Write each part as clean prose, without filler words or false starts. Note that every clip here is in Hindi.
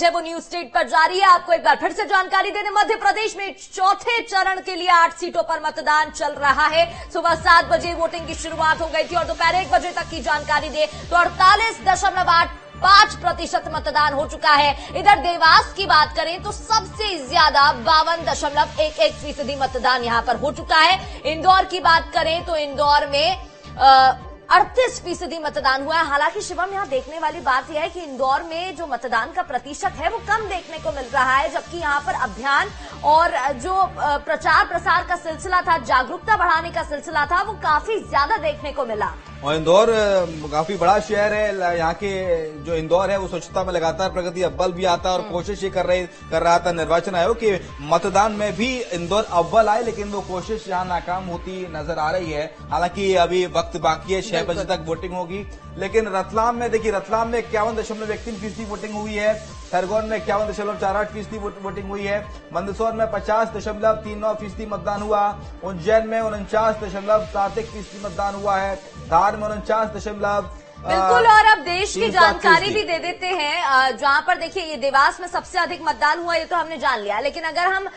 है वो न्यूज स्टेट पर जारी है। आपको एक बार फिर से जानकारी देने, मध्य प्रदेश में चौथे चरण के लिए 8 सीटों पर मतदान चल रहा है। सुबह 7 बजे वोटिंग की शुरुआत हो गई थी और दोपहर 1 बजे तक की जानकारी दे तो 48.85% मतदान हो चुका है। इधर देवास की बात करें तो सबसे ज्यादा 52.11% मतदान यहां पर हो चुका है। इंदौर की बात करें तो इंदौर में 38% मतदान हुआ है। हालांकि शिवम, यहां देखने वाली बात यह है कि इंदौर में जो मतदान का प्रतिशत है वो कम देखने को मिल रहा है, जबकि यहां पर अभियान और जो प्रचार प्रसार का सिलसिला था, जागरूकता बढ़ाने का सिलसिला था, वो काफी ज्यादा देखने को मिला। और इंदौर काफी बड़ा शहर है। यहाँ के जो इंदौर है वो स्वच्छता में लगातार प्रगति अव्वल भी आता है और कोशिश ये कर रहा था निर्वाचन आयोग कि मतदान में भी इंदौर अव्वल आए, लेकिन वो कोशिश यहाँ नाकाम होती नजर आ रही है। हालांकि अभी वक्त बाकी है, 6 बजे तक वोटिंग होगी। लेकिन रतलाम में देखिए, रतलाम में 51.13% वोटिंग हुई है। खरगोन में 51.48% वोटिंग हुई है। मंदसौर में 50.39% मतदान हुआ। उज्जैन में 49.71% मतदान हुआ है। धार में 49. बिल्कुल, और अब देश की जानकारी भी दे देते हैं, जहां पर देखिए ये देवास में सबसे अधिक मतदान हुआ, ये तो हमने जान लिया। लेकिन अगर हम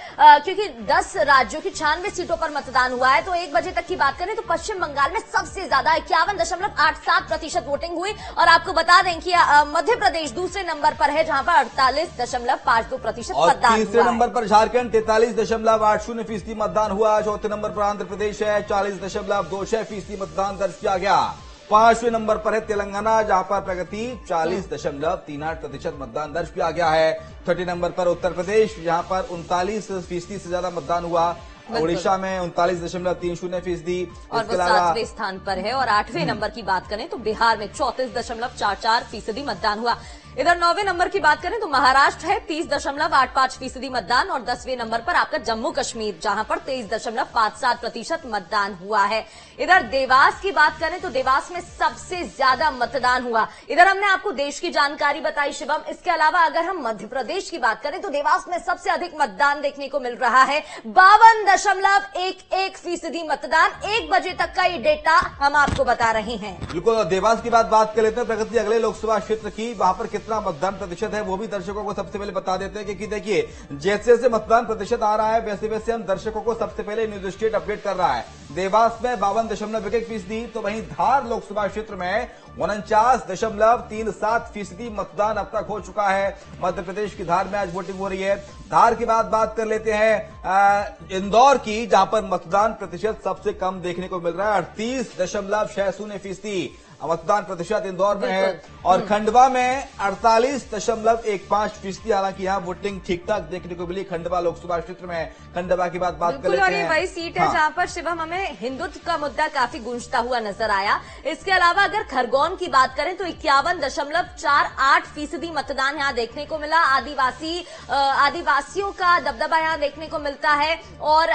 क्योंकि 10 राज्यों की 96 सीटों पर मतदान हुआ है, तो 1 बजे तक की बात करें तो पश्चिम बंगाल में सबसे ज्यादा 51.87% वोटिंग हुई। और आपको बता दें कि मध्य प्रदेश दूसरे नंबर पर है, जहां पर 48.52% मतदान हुआ। तीसरे नंबर पर झारखंड 43.80% मतदान हुआ। चौथे नंबर पर आंध्र प्रदेश है, 40.26% मतदान दर्ज किया गया। 5वें नंबर पर है तेलंगाना, जहां पर प्रगति 40.38% मतदान दर्ज किया गया है। 30 नंबर पर उत्तर प्रदेश, जहां पर 39% से ज्यादा मतदान हुआ। उड़ीसा में 39.30%। और वो 7वें स्थान पर है। और 8वें नंबर की बात करें तो बिहार में 34.44% मतदान हुआ। इधर 9वें नंबर की बात करें तो महाराष्ट्र है, 30.85% मतदान। और 10वें नंबर पर आपका जम्मू कश्मीर, जहां पर 23.57% मतदान हुआ है। इधर देवास की बात करें तो देवास में सबसे ज्यादा मतदान हुआ। इधर हमने आपको देश की जानकारी बताई शिवम। इसके अलावा अगर हम मध्य प्रदेश की बात करें तो देवास में सबसे अधिक मतदान देखने को मिल रहा है, 52.11% मतदान। 1 बजे तक का ये डेटा हम आपको बता रहे हैं। बिल्कुल, देवास की बात कर लेते हैं। प्रगति अगले लोकसभा क्षेत्र की, वहां पर कितना मतदान प्रतिशत है वो भी दर्शकों को सबसे पहले बता देते हैं, क्योंकि देखिए जैसे जैसे मतदान प्रतिशत आ रहा है वैसे वैसे हम दर्शकों को सबसे पहले न्यूज स्टेट अपडेट कर रहा है। देवास में 52.11%, तो वहीं धार लोकसभा क्षेत्र में 49.37% मतदान अब तक हो चुका है। मध्य प्रदेश की धार में आज वोटिंग हो रही है। धार के बाद बात कर लेते हैं इंदौर की, जहां पर मतदान प्रतिशत सबसे कम देखने को मिल रहा है, 38.60% मतदान प्रतिशत इंदौर में है। और खंडवा में 48.15%। हालांकि यहाँ वोटिंग ठीक ठाक देखने को मिली खंडवा लोकसभा क्षेत्र में। खंडवा की बात कर लेते हैं। और ये वही सीट है जहां पर शिवम हमें हिंदुत्व का मुद्दा काफी गूंजता हुआ नजर आया। इसके अलावा अगर खरगोन की बात करें तो 51.48% मतदान यहाँ देखने को मिला। आदिवासियों का दबदबा यहाँ देखने को मिलता है और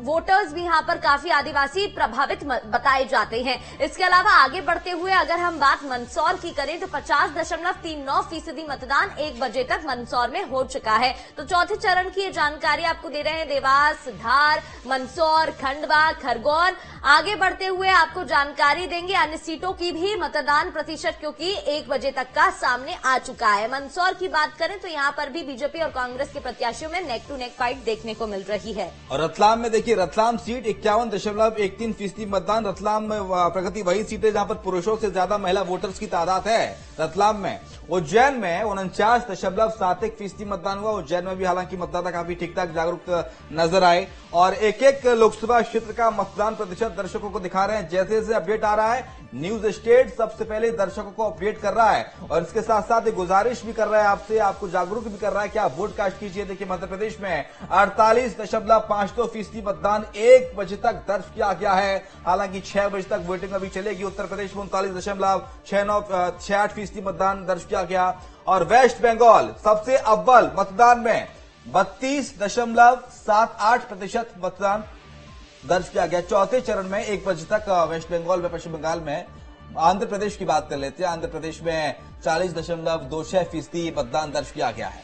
वोटर्स भी यहाँ पर काफी आदिवासी प्रभावित बताए जाते हैं। इसके अलावा आगे बढ़ते हुए अगर हम बात मंदसौर की करें तो 50.39% मतदान 1 बजे तक मंदसौर में हो चुका है। तो चौथे चरण की ये जानकारी आपको दे रहे हैं देवास, धार, मंदसौर, खंडवा, खरगोन। आगे बढ़ते हुए आपको जानकारी देंगे अन्य सीटों की भी मतदान प्रतिशत, क्योंकि 1 बजे तक का सामने आ चुका है। मंदसौर की बात करें तो यहाँ पर भी बीजेपी और कांग्रेस के प्रत्याशियों में नेक टू नेक फाइट देखने को मिल रही है। और रतलाम में देखिए, रतलाम सीट 51.13% मतदान। रतलाम में प्रगति वही सीट है जहां पर पुरुषों से ज्यादा महिला वोटर्स की तादाद है रतलाम में। उज्जैन में 49.71% मतदान हुआ। उज्जैन में भी हालांकि मतदाता काफी ठीक ठाक जागरूक नजर आए। और एक एक लोकसभा क्षेत्र का मतदान प्रतिशत दर्शकों को दिखा रहे हैं। जैसे जैसे अपडेट आ रहा है, न्यूज स्टेट सबसे पहले दर्शकों को अपडेट कर रहा है और इसके साथ साथ गुजारिश भी कर रहा है आपसे, आपको जागरूक भी कर रहा है कि आप वोट कास्ट कीजिए। देखिए मध्य प्रदेश में 48.52% मतदान 1 बजे तक दर्ज किया गया है। हालांकि 6 बजे तक वोटिंग अभी चलेगी। उत्तर प्रदेश में 39.68% मतदान दर्ज किया गया। और वेस्ट बंगाल सबसे अव्वल मतदान में 32.78% मतदान दर्ज किया गया। चौथे चरण में 1 बजे तक वेस्ट बंगाल में, पश्चिम बंगाल में। आंध्र प्रदेश की बात कर लेते हैं। आंध्र प्रदेश में 40.26% मतदान दर्ज किया गया है।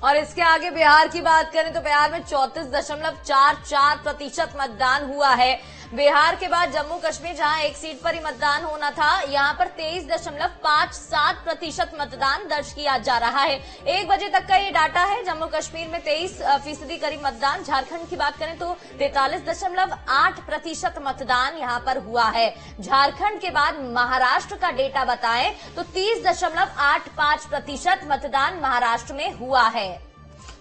और इसके आगे बिहार की बात करें तो बिहार में 34.44% मतदान हुआ है। बिहार के बाद जम्मू कश्मीर, जहां एक सीट पर ही मतदान होना था, यहां पर 23.57% मतदान दर्ज किया जा रहा है। 1 बजे तक का ये डाटा है। जम्मू कश्मीर में 23% करीब मतदान। झारखंड की बात करें तो 43.8% मतदान यहां पर हुआ है। झारखंड के बाद महाराष्ट्र का डेटा बताएं तो 30.85% मतदान महाराष्ट्र में हुआ है।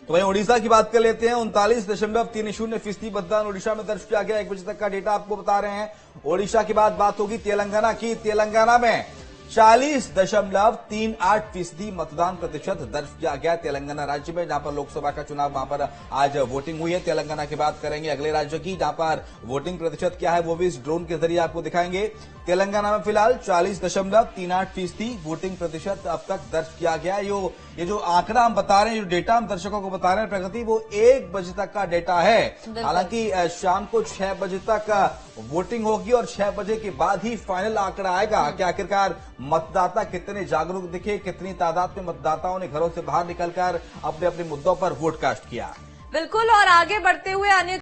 तो वहीं उड़ीसा की बात कर लेते हैं। 39.30% मतदान उड़ीसा में दर्ज किया गया। 1 बजे तक का डेटा आपको बता रहे हैं। उड़ीसा के बाद बात होगी तेलंगाना की। तेलंगाना में 40.38% मतदान प्रतिशत दर्ज किया गया तेलंगाना राज्य में, जहां पर लोकसभा का चुनाव, वहां पर आज वोटिंग हुई है। तेलंगाना की बात करेंगे अगले राज्य की, जहां पर वोटिंग प्रतिशत क्या है वो भी इस ड्रोन के जरिए आपको दिखाएंगे। तेलंगाना में फिलहाल 40.38% वोटिंग प्रतिशत अब तक दर्ज किया गया है। ये जो आंकड़ा हम बता रहे हैं, जो डेटा हम दर्शकों को बता रहे हैं प्रगति, वो 1 बजे तक का डेटा है। हालांकि शाम को 6 बजे तक वोटिंग होगी और 6 बजे के बाद ही फाइनल आंकड़ा आएगा कि आखिरकार मतदाता कितने जागरूक दिखे, कितनी तादाद में मतदाताओं ने घरों से बाहर निकलकर अपने अपने मुद्दों पर वोट कास्ट किया। बिल्कुल। और आगे बढ़ते हुए अन्य